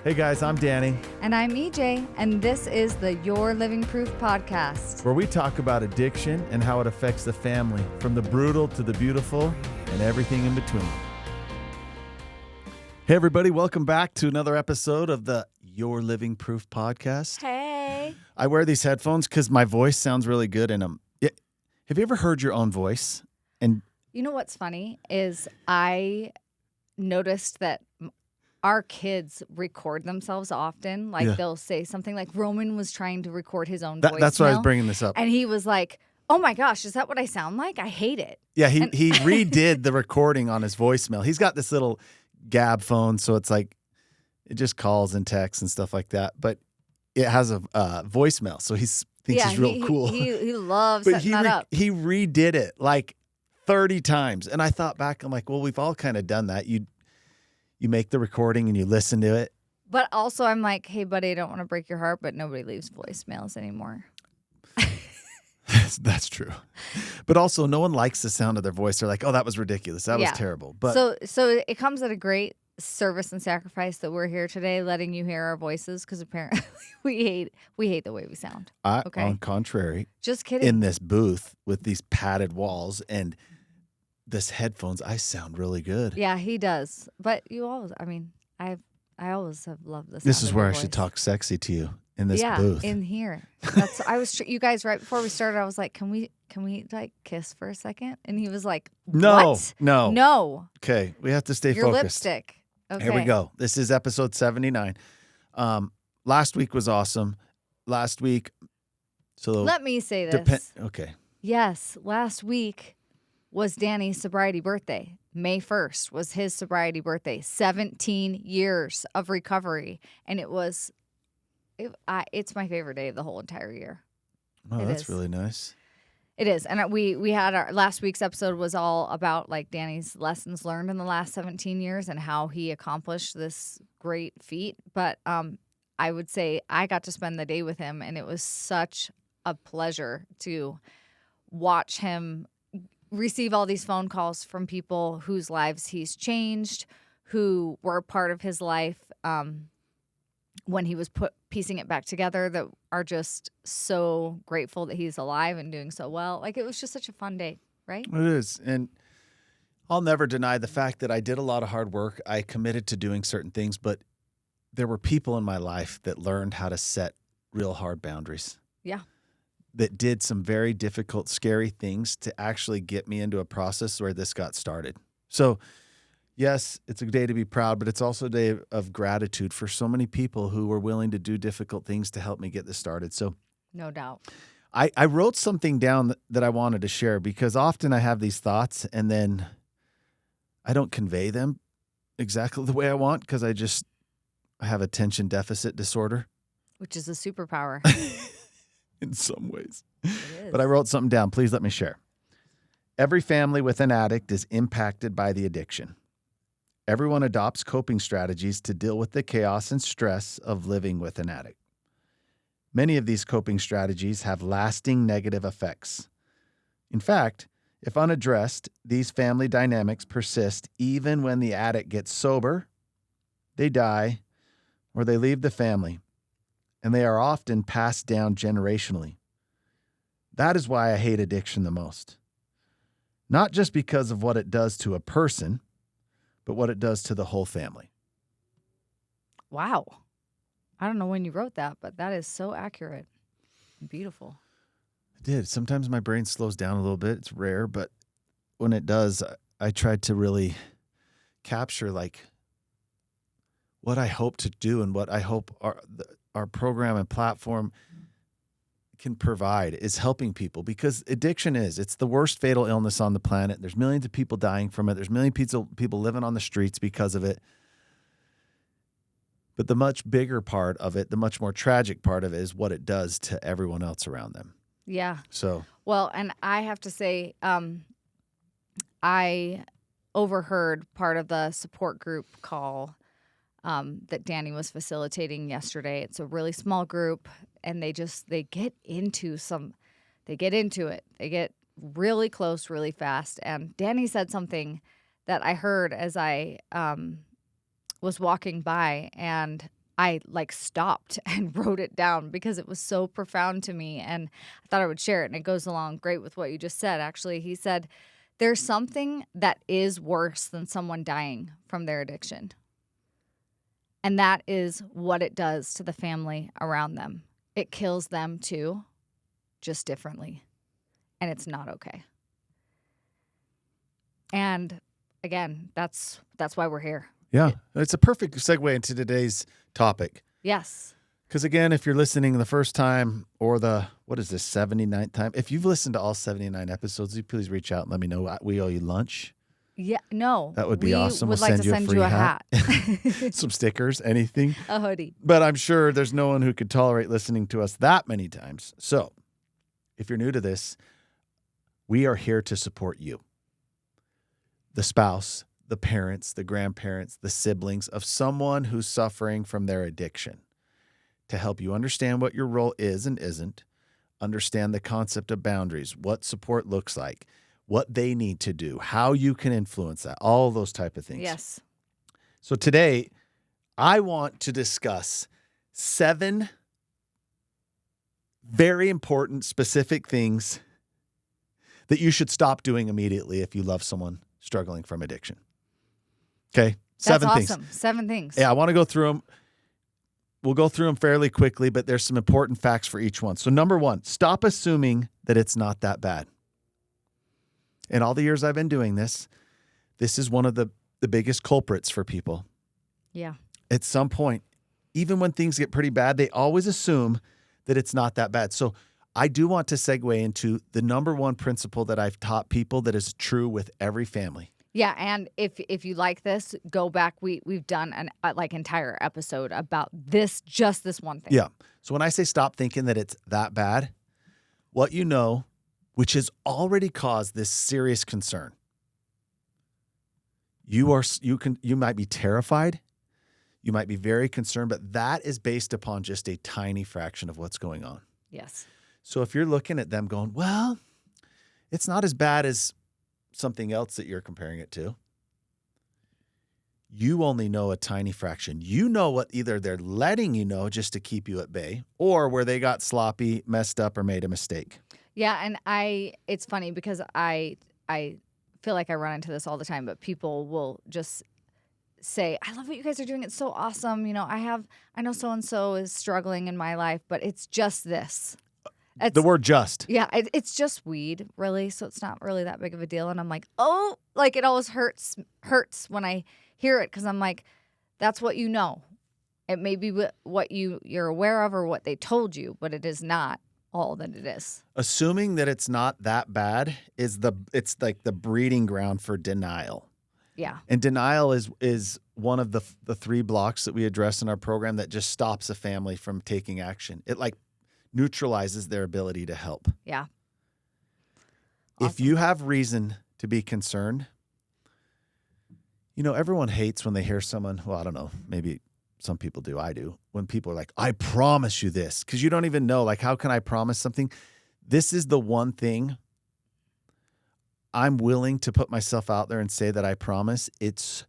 Hey guys, I'm Danny, And I'm EJ, and this is the Your Living Proof podcast. where we talk about addiction and how it affects the family, from the brutal to the beautiful and everything in between. Hey everybody, welcome back to another episode of the Your Living Proof podcast. Hey. I wear these headphones because my voice sounds really good in them. Have you ever heard your own voice? And You know what's funny is I noticed that our kids record themselves often. Like Yeah. they'll say something like Roman was trying to record his own that's why I was voicemail, bringing this up. and he was like, "Oh my gosh, is that what I sound like? I hate it." Yeah, he And- redid the recording on his voicemail. He's got this little Gab phone, so it's like it just calls and texts and stuff like that. But it has a voicemail, so he thinks he's real cool. He loves But setting that up. he redid it like 30 times, and I thought back, I'm like, well, we've all kind of done that. You make the recording and you listen to it. But also, I'm like, "Hey, buddy, I don't want to break your heart, but nobody leaves voicemails anymore." That's true. But also, no one likes the sound of their voice. They're like, oh, that was ridiculous. That was Yeah. terrible. But So it comes at a great service and sacrifice that we're here today, letting you hear our voices, because apparently we hate the way we sound. okay. on contrary, Just kidding. in this booth with these padded walls and this headphones, I sound really good. Yeah, he does. But you always, I always have loved this. This is where I should talk sexy to you, in this booth. in here. That's you guys, right before we started, I was like, can we like kiss for a second? And he was like, No, what? no. No. Okay, we have to stay Your focused. lipstick. Okay. Here we go. This is episode 79. Last week was awesome. Last week, so Let me say this. okay. Yes, last week was Danny's sobriety birthday. May 1st was his sobriety birthday. 17 years of recovery. And it's my favorite day of the whole entire year. Oh, It that's is. really nice. It is. And we had our last week's episode was all about like Danny's lessons learned in the last 17 years and how he accomplished this great feat. But I would say I got to spend the day with him, and it was such a pleasure to watch him receive all these phone calls from people whose lives he's changed, who were a part of his life when he was piecing it back together, that are just so grateful that he's alive and doing so well. Like, it was just such a fun day, right? It is. And I'll never deny the fact that I did a lot of hard work. I committed to doing certain things, but there were people in my life that learned how to set real hard boundaries. Yeah. That did some very difficult, scary things to actually get me into a process where this got started. So, yes, it's a day to be proud, but it's also a day of gratitude for so many people who were willing to do difficult things to help me get this started. So, No doubt. I wrote something down that I wanted to share, because often I have these thoughts and then I don't convey them exactly the way I want, because I have attention deficit disorder Which is a superpower. in some ways. It is. But I wrote something down. Please let me share. Every family with an addict is impacted by the addiction. Everyone adopts coping strategies to deal with the chaos and stress of living with an addict. Many of these coping strategies have lasting negative effects. In fact, if unaddressed, these family dynamics persist even when the addict gets sober, they die, or they leave the family, and they are often passed down generationally. That is why I hate addiction the most. Not just because of what it does to a person, but what it does to the whole family. Wow. I don't know when you wrote that, but that is so accurate. Beautiful. I did. Sometimes my brain slows down a little bit. It's rare, but when it does, I tried to really capture like what I hope to do and what I hope our program and platform can provide is helping people, because addiction it's the worst fatal illness on the planet. There's millions of people dying from it. There's millions of people living on the streets because of it. But the much bigger part of it, the much more tragic part of it, is what it does to everyone else around them. Yeah. So, Well, and I have to say, I overheard part of the support group call that Danny was facilitating yesterday. It's a really small group, and they get into it. They get really close really fast. And Danny said something that I heard as I was walking by, and I like stopped and wrote it down because it was so profound to me, and I thought I would share it, and it goes along great with what you just said. Actually, he said, there's something that is worse than someone dying from their addiction. And that is what it does to the family around them. It kills them too, just differently. And it's not okay. And again, that's why we're here. Yeah, it's a perfect segue into today's topic. Yes. Because again, if you're listening the first time or the, 79th time, if you've listened to all 79 episodes, please reach out and let me know. We owe you lunch. Yeah, no. That would be awesome. We'll We'll like to send you you a a hat. hat. Some stickers, anything. A hoodie. But I'm sure there's no one who could tolerate listening to us that many times. So if you're new to this, we are here to support you. The spouse, the parents, the grandparents, the siblings of someone who's suffering from their addiction, to help you understand what your role is and isn't, understand the concept of boundaries, what support looks like, what they need to do, how you can influence that, all those type of things. Yes. So today, I want to discuss 7 very important, specific things that you should stop doing immediately if you love someone struggling from addiction. Okay? That's 7 awesome. things. 7 things. Yeah, I want to go through them. We'll go through them fairly quickly, but there's some important facts for each one. So number 1, stop assuming that it's not that bad. In all the years I've been doing this, this is one of the biggest culprits for people. Yeah. At some point, even when things get pretty bad, they always assume that it's not that bad. So I do want to segue into the number 1 principle that I've taught people that is true with every family. Yeah, and if you like this, go back. We've done an entire episode about just this one thing. Yeah. So when I say stop thinking that it's that bad, what you know, which has already caused this serious concern, you might be terrified, you might be very concerned, but that is based upon just a tiny fraction of what's going on. Yes. So if you're looking at them going, well, it's not as bad as something else that you're comparing it to, you only know a tiny fraction. You know what either they're letting you know just to keep you at bay, or where they got sloppy, messed up, or made a mistake. Yeah, and it's funny because I feel like I run into this all the time, but people will just say, I love what you guys are doing. It's so awesome. You know, I know so-and-so is struggling in my life, but it's just this. The word just. Yeah, it's just weed, really. So it's not really that big of a deal. And I'm like, oh, like it always hurts when I hear it, because I'm like, that's what you know. It may be what you're aware of or what they told you, but it is not all that it is. Assuming that it's not that bad it's like the breeding ground for denial. Yeah. And denial is one of the 3 blocks that we address in our program that just stops a family from taking action. It like neutralizes their ability to help. Yeah. If Awesome. you have reason to be concerned, you know, everyone hates when they hear someone, well, I don't know, maybe some people do, I do, when people are like, I promise you this, because you don't even know, like, how can I promise something? This is the one thing I'm willing to put myself out there and say that I promise. It's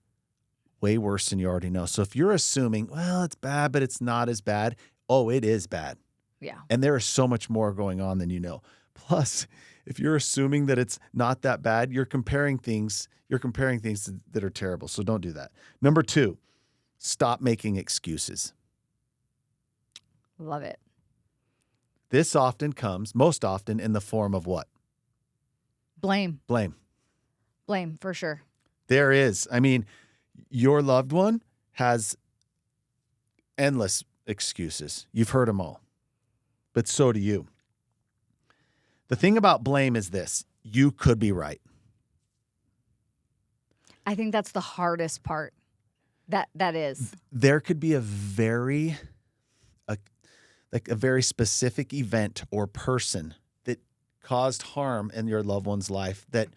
way worse than you already know. So if you're assuming, well, it's bad, but it's not as bad, oh, it is bad. Yeah. And there is so much more going on than you know. Plus, if you're assuming that it's not that bad, you're comparing things that are terrible. So don't do that. Number 2, stop making excuses. Love it. This most often in the form of what? Blame, for sure. There is. I mean, your loved one has endless excuses. You've heard them all. But so do you. The thing about blame is this: you could be right. I think that's the hardest part. That is. There could be a very specific event or person that caused harm in your loved one's life that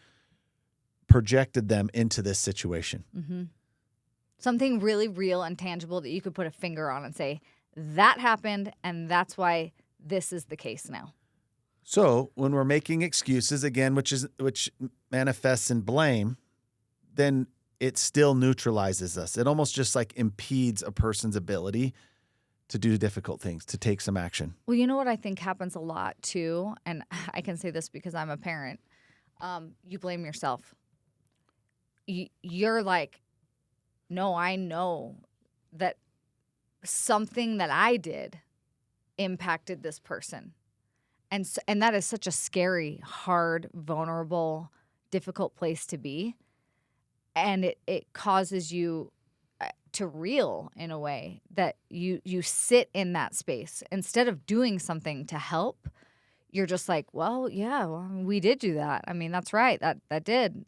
projected them into this situation. Mm-hmm. Something really real and tangible that you could put a finger on and say, that happened, and that's why this is the case now. So when we're making excuses, again, which manifests in blame, then it still neutralizes us. It almost just like impedes a person's ability to do difficult things, to take some action. Well, you know what I think happens a lot too, and I can say this because I'm a parent. You blame yourself. You're like, no, I know that something that I did impacted this person. And that is such a scary, hard, vulnerable, difficult place to be. And it causes you to reel in a way that you sit in that space. Instead of doing something to help, you're just like, well, yeah, well, we did do that. I mean, that's right. That did.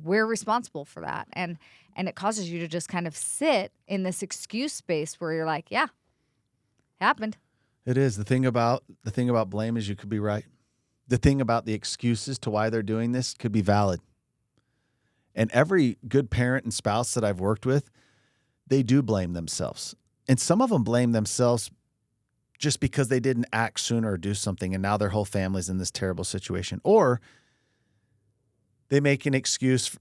We're responsible for that. And it causes you to just kind of sit in this excuse space where you're like, yeah, happened. It is. The thing about blame is you could be right. The thing about the excuses to why they're doing this could be valid. And every good parent and spouse that I've worked with, they do blame themselves. And some of them blame themselves just because they didn't act sooner or do something, and now their whole family's in this terrible situation. Or they make an excuse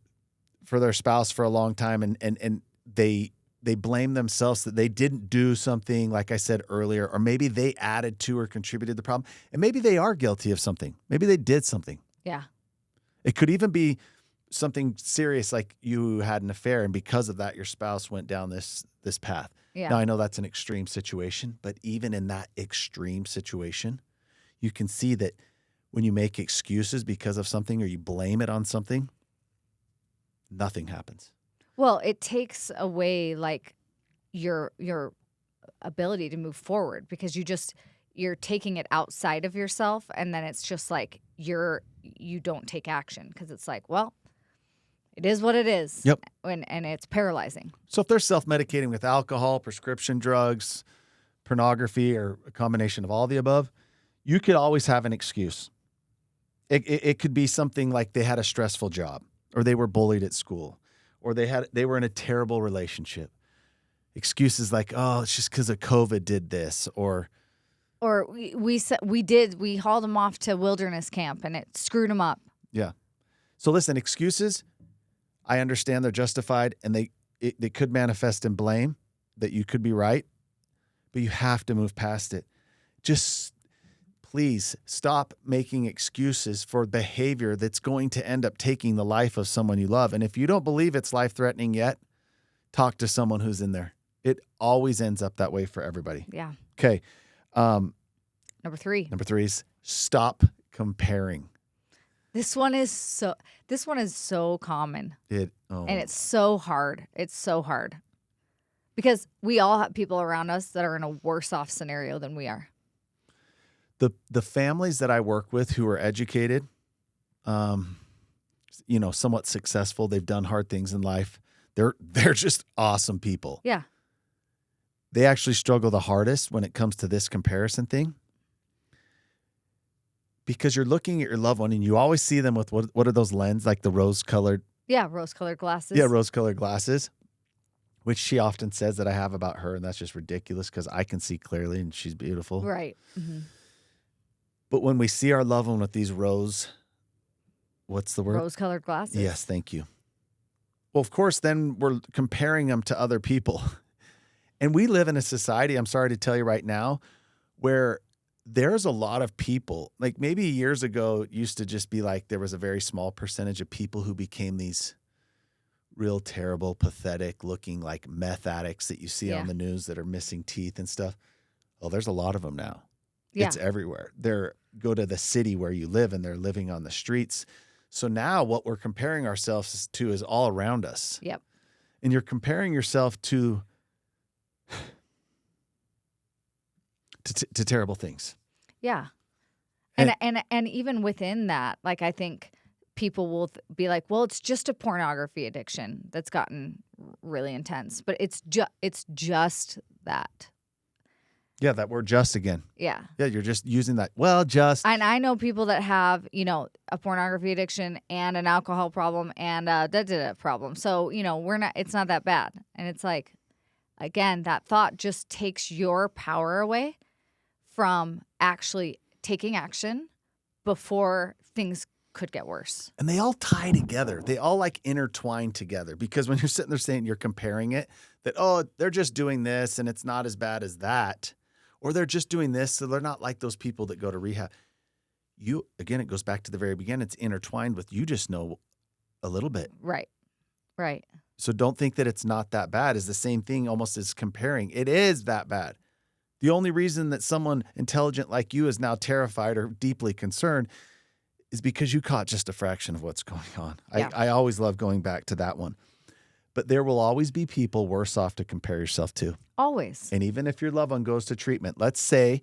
for their spouse for a long time, and they blame themselves that they didn't do something, like I said earlier, or maybe they added to or contributed to the problem. And maybe they are guilty of something. Maybe they did something. Yeah. It could even be something serious, like you had an affair, and because of that, your spouse went down this path. Yeah. Now, I know that's an extreme situation, but even in that extreme situation, you can see that when you make excuses because of something or you blame it on something, nothing happens. Well, it takes away like your ability to move forward because you're taking it outside of yourself, and then it's just like you don't take action because it's like, well, it is what it is. Yep. And it's paralyzing. So if they're self-medicating with alcohol, prescription drugs, pornography, or a combination of all the above, you could always have an excuse. It could be something like they had a stressful job, or they were bullied at school, or they were in a terrible relationship. Excuses like, oh, it's just because of COVID did this, or we hauled them off to wilderness camp and it screwed them up. Yeah. So listen, excuses, I understand they're justified, and they could manifest in blame, that you could be right, but you have to move past it. Just please stop making excuses for behavior that's going to end up taking the life of someone you love. And if you don't believe it's life-threatening yet, talk to someone who's in there. It always ends up that way for everybody. Yeah. Okay. Number 3. Number 3 is stop comparing. This one is so common. And it's so hard. It's so hard. Because we all have people around us that are in a worse off scenario than we are. The families that I work with who are educated, somewhat successful, they've done hard things in life. They're just awesome people. Yeah. They actually struggle the hardest when it comes to this comparison thing. Because you're looking at your loved one and you always see them with what are those lenses, like the rose-colored? Yeah, rose-colored glasses. Yeah, rose-colored glasses, which she often says that I have about her, and that's just ridiculous because I can see clearly and she's beautiful. Right. Mm-hmm. But when we see our loved one with these what's the word? Rose-colored glasses. Yes, thank you. Well, of course, then we're comparing them to other people. And we live in a society, I'm sorry to tell you right now, where there's a lot of people, like maybe years ago, it used to just be like there was a very small percentage of people who became these real terrible, pathetic looking like meth addicts that you see on the news that are missing teeth and stuff. Well, there's a lot of them now. Yeah. It's everywhere. Go to the city where you live and they're living on the streets. So now what we're comparing ourselves to is all around us. Yep. And you're comparing yourself to terrible things. Yeah. And even within that, like I think people will be like, well, it's just a pornography addiction that's gotten really intense, but it's just that. Yeah, that word just again. Yeah. Yeah, you're just using that. Well, just. And I know people that have, a pornography addiction and an alcohol problem and a problem. So, it's not that bad. And it's like, again, that thought just takes your power away from actually taking action before things could get worse. And they all tie together. They all like intertwine together, because when you're sitting there saying you're comparing it, that, oh, they're just doing this and it's not as bad as that, or they're just doing this, so they're not like those people that go to rehab. Again, it goes back to the very beginning. It's intertwined with, you just know a little bit. Right. So don't think that it's not that bad. It's the same thing almost as comparing. It is that bad. The only reason that someone intelligent like you is now terrified or deeply concerned is because you caught just a fraction of what's going on. Yeah. I always love going back to that one. But there will always be people worse off to compare yourself to. Always. And even if your loved one goes to treatment, let's say,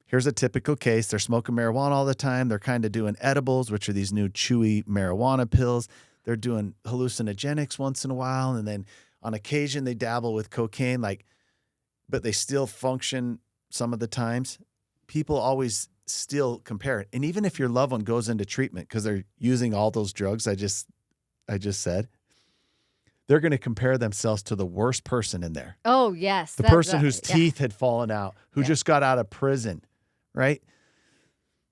here's a typical case. They're smoking marijuana all the time. They're kind of doing edibles, which are these new chewy marijuana pills. They're doing hallucinogenics once in a while. And then on occasion, they dabble with cocaine, but they still function some of the times. People always still compare it. And even if your loved one goes into treatment because they're using all those drugs I just said, they're going to compare themselves to the worst person in there. Oh, yes. The person whose teeth had fallen out, who just got out of prison, right?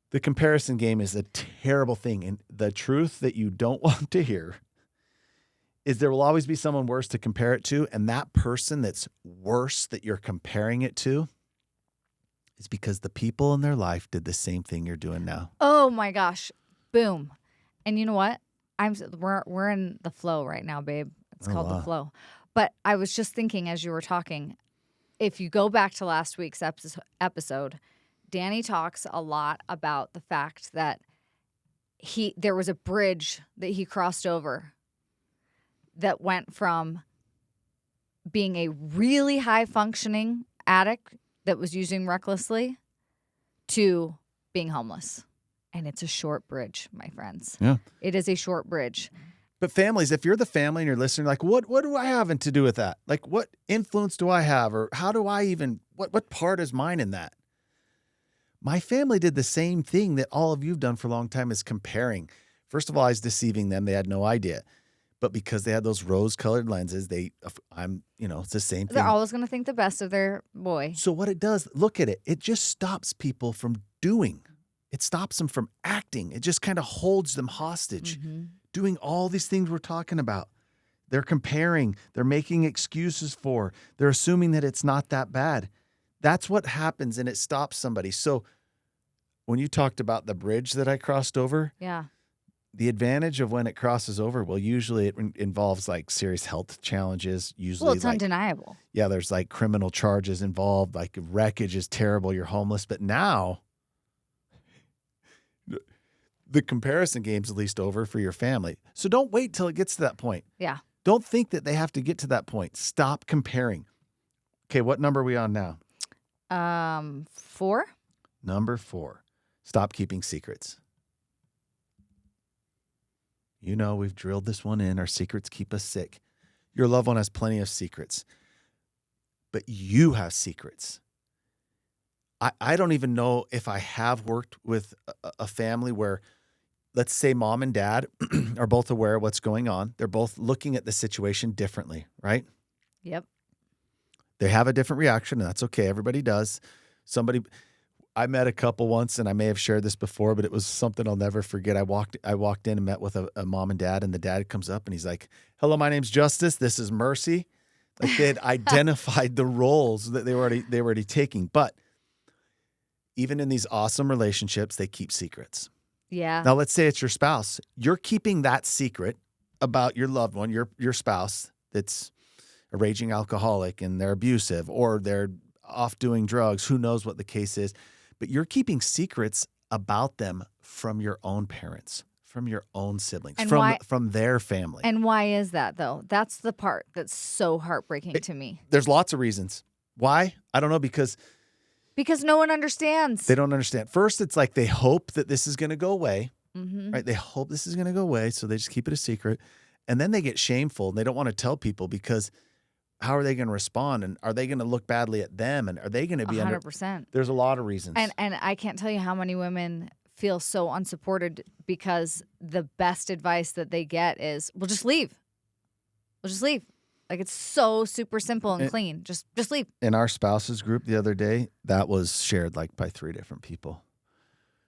The comparison game is a terrible thing. And the truth that you don't want to hear is there will always be someone worse to compare it to. And that person that's worse that you're comparing it to is because the people in their life did the same thing you're doing now. Oh my gosh. Boom. And you know what? We're in the flow right now, babe. It's called the flow. But I was just thinking as you were talking, if you go back to last week's episode, Danny talks a lot about the fact that there was a bridge that he crossed over that went from being a really high functioning addict that was using recklessly to being homeless. And it's a short bridge, my friends. Yeah. It is a short bridge. But families, if you're the family and you're listening, like, what do I have to do with that? Like, what influence do I have? Or how do I even, what part is mine in that? My family did the same thing that all of you've done for a long time, is comparing. First of all, I was deceiving them. They had no idea. But because they had those rose-colored lenses, it's the same thing. They're always going to think the best of their boy. So what it does, look at it. It just stops people from doing. It stops them from acting. It just kind of holds them hostage, doing all these things we're talking about. They're comparing. They're making excuses for. They're assuming that it's not that bad. That's what happens, and it stops somebody. So when you talked about the bridge that I crossed over, yeah, the advantage of when it crosses over, well, usually it involves like serious health challenges. Usually, well, it's undeniable. Yeah, there's like criminal charges involved. Like wreckage is terrible. You're homeless. But now, the comparison game's at least over for your family. So don't wait till it gets to that point. Yeah. Don't think that they have to get to that point. Stop comparing. Okay, what number are we on now? 4. Number 4. Stop keeping secrets. You know, we've drilled this one in. Our secrets keep us sick. Your loved one has plenty of secrets. But you have secrets. I don't even know if I have worked with a family where, let's say mom and dad are both aware of what's going on. They're both looking at the situation differently, right? Yep. They have a different reaction, and that's okay. Everybody does. I met a couple once, and I may have shared this before, but it was something I'll never forget. I walked in and met with a mom and dad, and the dad comes up and he's like, "Hello, my name's Justice. This is Mercy." Like they had identified the roles that they were already taking. But even in these awesome relationships, they keep secrets. Yeah. Now, let's say it's your spouse. You're keeping that secret about your loved one, your spouse that's a raging alcoholic and they're abusive or they're off doing drugs. Who knows what the case is? But you're keeping secrets about them from your own parents, from your own siblings, and from their family. And why is that, though? That's the part that's so heartbreaking to me. There's lots of reasons. Why? I don't know, because no one understands. They don't understand. First, it's like they hope that this is going to go away, Mm-hmm. right? They hope this is going to go away, so they just keep it a secret. And then they get shameful, and they don't want to tell people because how are they going to respond? And are they going to look badly at them? And are they going to be 100%. There's a lot of reasons. And I can't tell you how many women feel so unsupported because the best advice that they get is, "Well, just leave. We'll just leave." Like it's so super simple and clean. Just leave. In our spouses group the other day, that was shared like by 3 different people.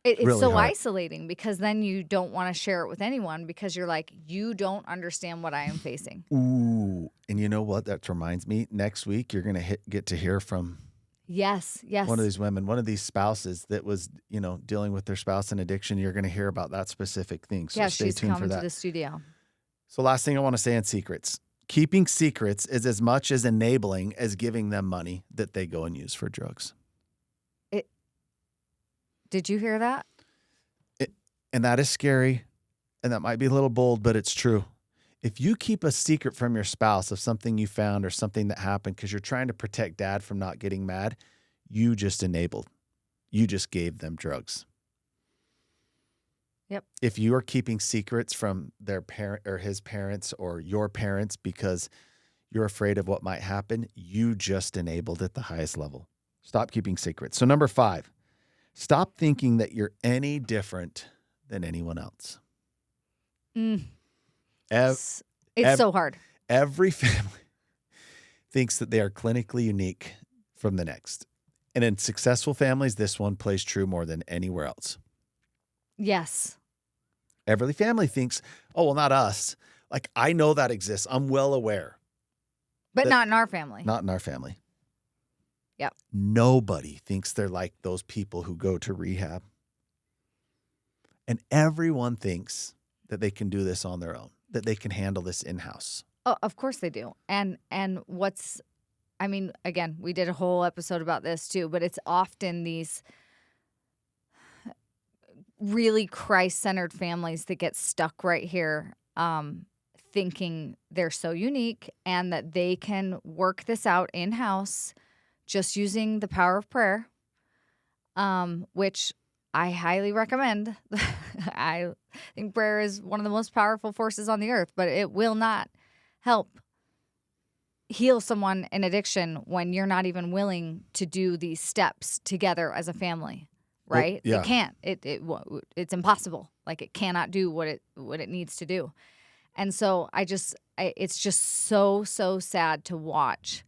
It's really so hard. isolating because then you don't want to share it with anyone because you're like, you don't understand what I am facing. Ooh, and you know what? That reminds me. Next week, you're going to get to hear from Yes, yes. one of these women, one of these spouses that was, dealing with their spouse and addiction. You're going to hear about that specific thing. So Yeah, stay she's tuned for coming to that. the studio. So last thing I want to say on secrets. Keeping secrets is as much as enabling as giving them money that they go and use for drugs. Did you hear that? And that is scary. And that might be a little bold, but it's true. If you keep a secret from your spouse of something you found or something that happened because you're trying to protect dad from not getting mad, you just enabled. You just gave them drugs. Yep. If you are keeping secrets from their parent or his parents or your parents because you're afraid of what might happen, you just enabled at the highest level. Stop keeping secrets. So 5, stop thinking that you're any different than anyone else. It's so hard. Every family thinks that they are clinically unique from the next. And in successful families, this one plays true more than anywhere else. Yes. Every family thinks, oh, well, not us. Like, I know that exists. I'm well aware. But not in our family. Not in our family. Yep. Nobody thinks they're like those people who go to rehab. And everyone thinks that they can do this on their own, that they can handle this in-house. Oh, of course they do. And again, we did a whole episode about this too, but it's often these really Christ-centered families that get stuck right here, thinking they're so unique and that they can work this out in-house just using the power of prayer, which I highly recommend. I think prayer is one of the most powerful forces on the earth, but it will not help heal someone in addiction when you're not even willing to do these steps together as a family, right? Well, yeah. It can't. It's impossible. Like, it cannot do what it needs to do. And so it's just so sad to watch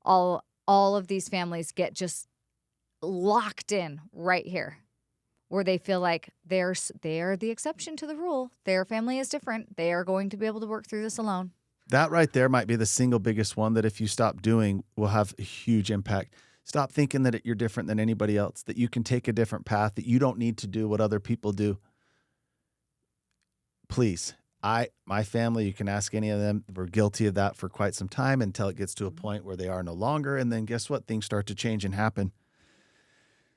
all of these families get just locked in right here, where they feel like they are the exception to the rule. Their family is different. They are going to be able to work through this alone. That right there might be the single biggest one that if you stop doing will have a huge impact. Stop thinking that you're different than anybody else, that you can take a different path, that you don't need to do what other people do. Please, my family, you can ask any of them, we're guilty of that for quite some time until it gets to a point where they are no longer. And then guess what? Things start to change and happen.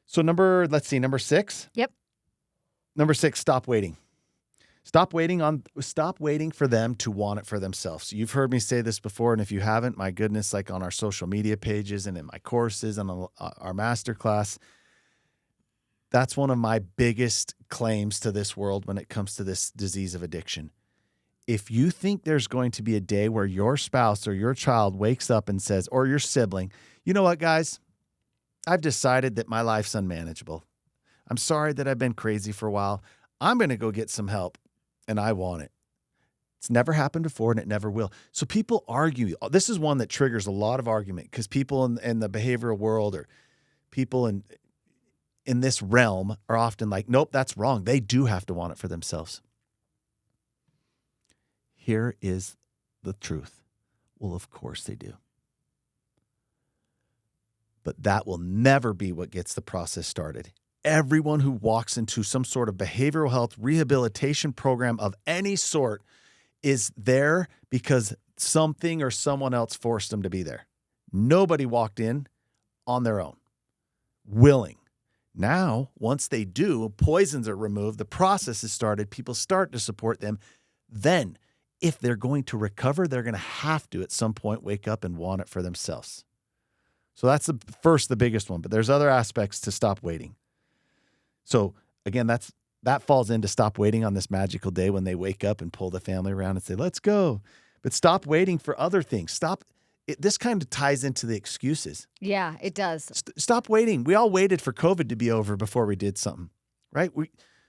So number 6. Yep. Number 6, stop waiting. Stop waiting for them to want it for themselves. You've heard me say this before, and if you haven't, my goodness, like on our social media pages and in my courses and on our Masterclass, that's one of my biggest claims to this world when it comes to this disease of addiction. If you think there's going to be a day where your spouse or your child wakes up and says, or your sibling, you know what, guys? I've decided that my life's unmanageable. I'm sorry that I've been crazy for a while. I'm going to go get some help. And I want it. It's never happened before and it never will. So people argue. This is one that triggers a lot of argument because people in the behavioral world or people in this realm are often like, nope, that's wrong. They do have to want it for themselves. Here is the truth. Well, of course they do. But that will never be what gets the process started. Everyone who walks into some sort of behavioral health rehabilitation program of any sort is there because something or someone else forced them to be there. Nobody walked in on their own, willing. Now, once they do, poisons are removed, the process is started, people start to support them. Then, if they're going to recover, they're going to have to, at some point, wake up and want it for themselves. So that's the biggest one. But there's other aspects to stop waiting. So again, that falls into stop waiting on this magical day when they wake up and pull the family around and say, let's go. But stop waiting for other things. This kind of ties into the excuses. Yeah, it does. Stop waiting. We all waited for COVID to be over before we did something, right?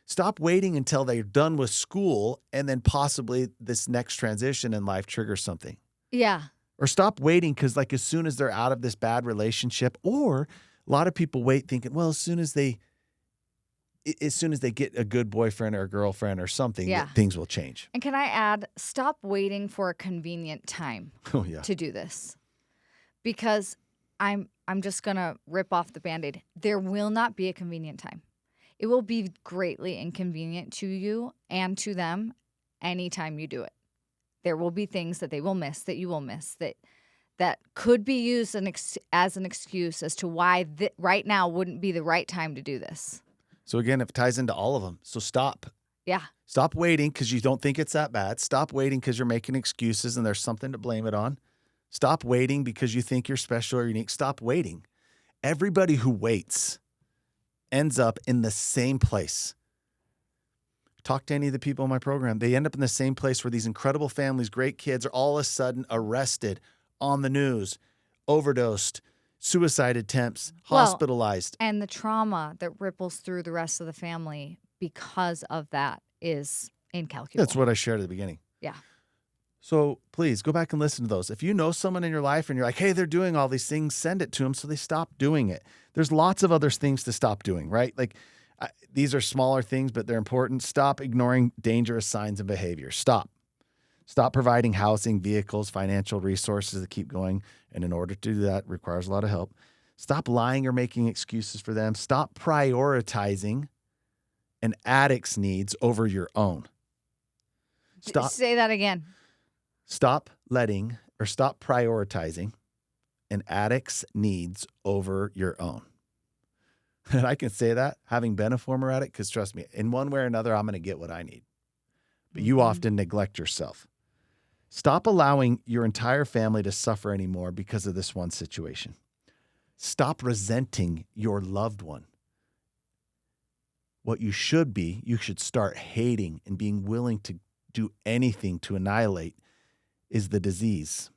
Stop waiting until they're done with school and then possibly this next transition in life triggers something. Yeah. Or stop waiting because like as soon as they're out of this bad relationship, or a lot of people wait thinking, well, as soon as they as soon as they get a good boyfriend or a girlfriend or something, Yeah. things will change. And can I add, stop waiting for a convenient time Oh, yeah. to do this. Because I'm just going to rip off the Band-Aid. There will not be a convenient time. It will be greatly inconvenient to you and to them anytime you do it. There will be things that they will miss, that you will miss, that could be used as an excuse as to why right now wouldn't be the right time to do this. So again, it ties into all of them. So stop. Yeah. Stop waiting because you don't think it's that bad. Stop waiting because you're making excuses and there's something to blame it on. Stop waiting because you think you're special or unique. Stop waiting. Everybody who waits ends up in the same place. Talk to any of the people in my program. They end up in the same place where these incredible families, great kids, are all of a sudden arrested, on the news, overdosed, suicide attempts, hospitalized. And the trauma that ripples through the rest of the family because of that is incalculable. That's what I shared at the beginning. Yeah. So please go back and listen to those. If you know someone in your life and you're like, hey, they're doing all these things, send it to them so they stop doing it. There's lots of other things to stop doing, right? Like these are smaller things, but they're important. Stop ignoring dangerous signs and behavior. Stop. Stop providing housing, vehicles, financial resources to keep going. And in order to do that, requires a lot of help. Stop lying or making excuses for them. Stop prioritizing an addict's needs over your own. Stop. Say that again. Stop prioritizing an addict's needs over your own. And I can say that having been a former addict, because trust me, in one way or another, I'm going to get what I need. But you often neglect yourself. Stop allowing your entire family to suffer anymore because of this one situation. Stop resenting your loved one. What you should be, you should start hating and being willing to do anything to annihilate is the disease,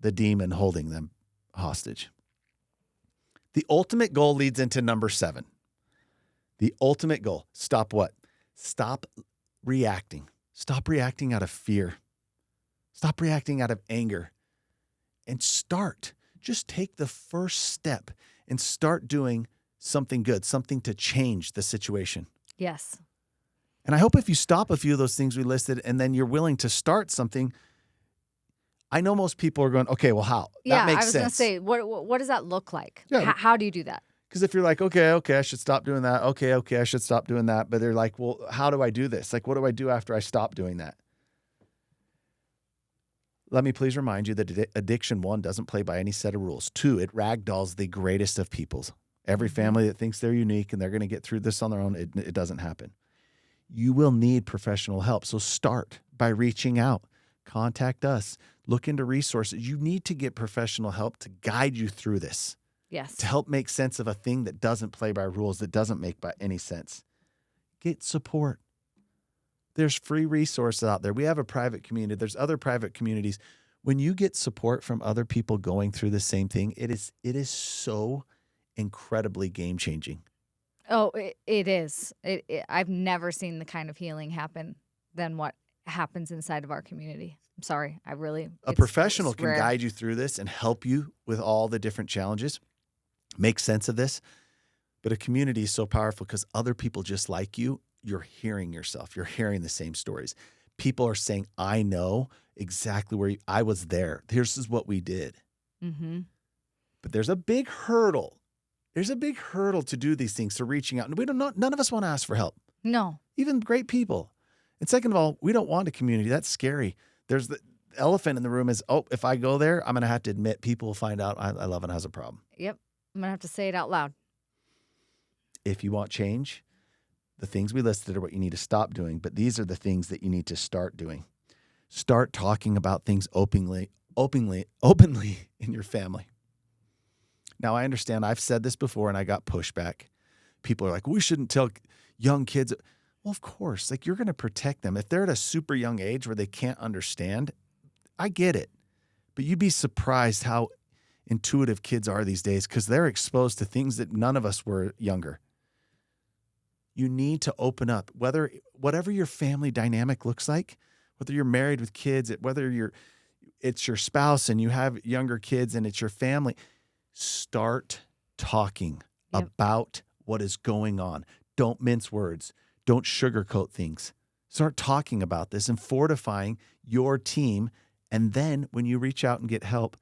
the demon holding them hostage. The ultimate goal leads into number 7. The ultimate goal. Stop what? Stop reacting. Stop reacting out of fear. Stop reacting out of anger. And start. Just take the first step and start doing something good, something to change the situation. Yes. And I hope if you stop a few of those things we listed and then you're willing to start something, I know most people are going, okay, well, how? Yeah, that makes I was going to sense. say, what does that look like? Yeah. How do you do that? Because if you're like, okay, I should stop doing that. Okay, I should stop doing that. But they're like, well, how do I do this? Like, what do I do after I stop doing that? Let me please remind you that addiction, 1, doesn't play by any set of rules. 2, it ragdolls the greatest of peoples. Every family that thinks they're unique and they're going to get through this on their own, it doesn't happen. You will need professional help. So start by reaching out. Contact us. Look into resources. You need to get professional help to guide you through this. Yes. To help make sense of a thing that doesn't play by rules, that doesn't make by any sense. Get support. There's free resources out there. We have a private community. There's other private communities. When you get support from other people going through the same thing, it is so incredibly game-changing. Oh, it is. I've never seen the kind of healing happen than what happens inside of our community. I'm sorry. A professional can rare. guide you through this and help you with all the different challenges, make sense of this. But a community is so powerful because other people just like you, you're hearing yourself. You're hearing the same stories. People are saying, I know exactly where I was there. This is what we did. Mm-hmm. But there's a big hurdle. There's a big hurdle to do these things, to reaching out. And none of us want to ask for help. No. Even great people. And second of all, we don't want a community. That's scary. There's the elephant in the room is, if I go there, I'm going to have to admit people will find out I love and has a problem. Yep. I'm going to have to say it out loud. If you want change, the things we listed are what you need to stop doing, but these are the things that you need to start doing. Start talking about things openly in your family. Now, I understand I've said this before and I got pushback. People are like, we shouldn't tell young kids. Well, of course, like you're going to protect them. If they're at a super young age where they can't understand, I get it. But you'd be surprised how intuitive kids are these days because they're exposed to things that none of us were younger. You need to open up, whatever your family dynamic looks like, whether you're married with kids, whether it's your spouse and you have younger kids and it's your family, start talking about what is going on. Don't mince words. Don't sugarcoat things. Start talking about this and fortifying your team. And then when you reach out and get help,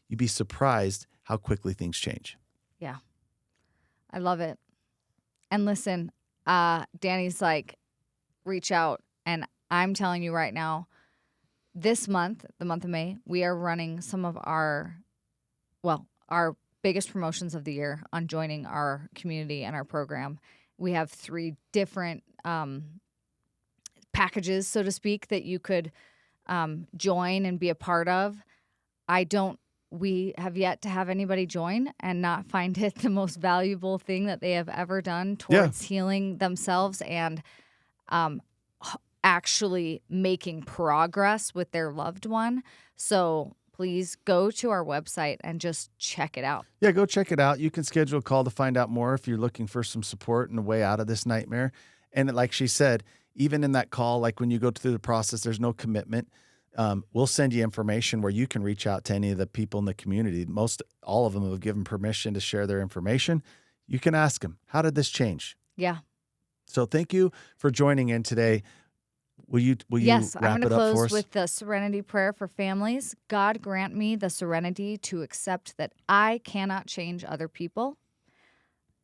you'd be surprised how quickly things change. Yeah. I love it. And listen, Danny's like, reach out. And I'm telling you right now, this month, the month of May, we are running some of our biggest promotions of the year on joining our community and our program. We have 3 different packages, so to speak, that you could join and be a part of. We have yet to have anybody join and not find it the most valuable thing that they have ever done towards healing themselves and actually making progress with their loved one. So please go to our website and just check it out. Yeah, go check it out. You can schedule a call to find out more if you're looking for some support and a way out of this nightmare. And like she said, even in that call, like when you go through the process, there's no commitment. We'll send you information where you can reach out to any of the people in the community. All of them have given permission to share their information. You can ask them, how did this change? Yeah. So thank you for joining in today. Will you yes, wrap I'm going it to up for close us? with the serenity prayer for families. God grant me the serenity to accept that I cannot change other people,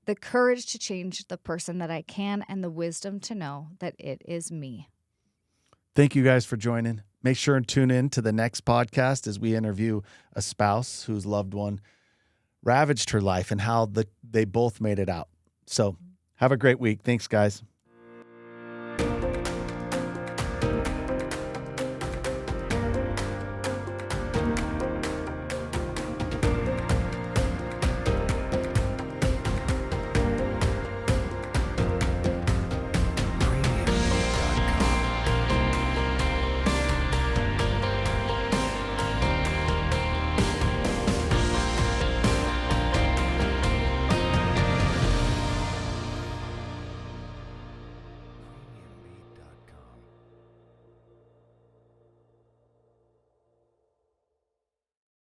the courage to change the person that I can, and the wisdom to know that it is me. Thank you guys for joining. Make sure and tune in to the next podcast as we interview a spouse whose loved one ravaged her life and how they both made it out. So have a great week. Thanks, guys.